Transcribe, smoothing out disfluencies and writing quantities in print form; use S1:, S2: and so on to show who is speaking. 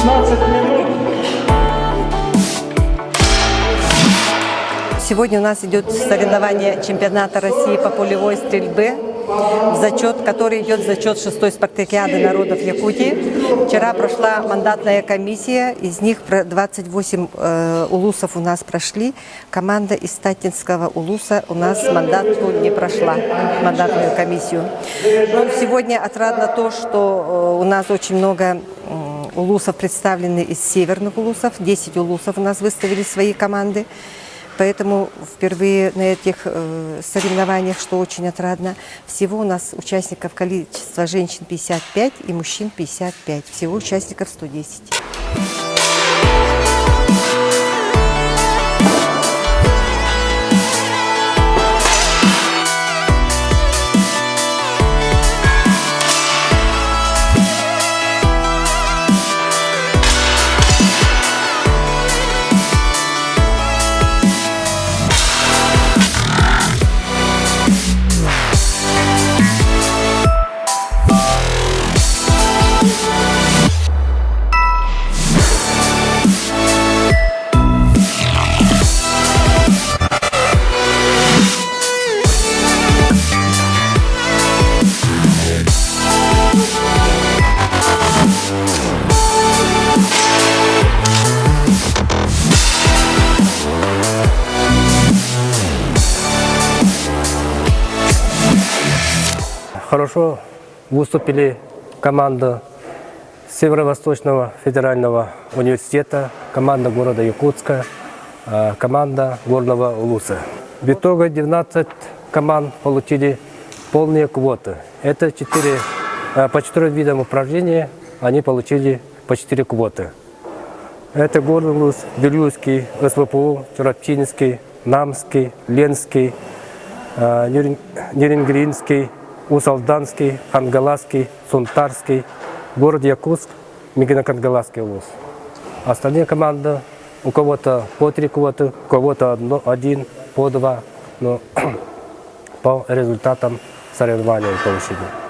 S1: 15 минут.
S2: Сегодня у нас идет соревнование чемпионата России по полевой стрельбе, который идет в зачет 6-й спартакиады народов Якутии. Вчера прошла мандатная комиссия, из них 28 улусов у нас прошли. Команда из Татинского улуса у нас мандатку не прошла, мандатную комиссию. Но сегодня отрадно то, что у нас очень много улусов представлены из северных улусов. 10 улусов у нас выставили свои команды. Поэтому впервые на этих соревнованиях, что очень отрадно, всего у нас участников количество женщин 55 и мужчин 55. Всего участников 110.
S3: Хорошо выступили команда Северо-Восточного федерального университета, команда города Якутска, команда горного улуса. В итоге 19 команд получили полные квоты. Это по 4 видам упражнений они получили по 4 квоты. Это горный улус, Вилюйский, СВПУ, Чарапчинский, Намский, Ленский, Нерингринский, Усалданский, Хангаласский, Сунтарский, город Якутск, Мегино-Кангаласский улус. Остальные команды, у кого-то по 3 квоты, у кого-то 1, по 2, но по результатам соревнований получили.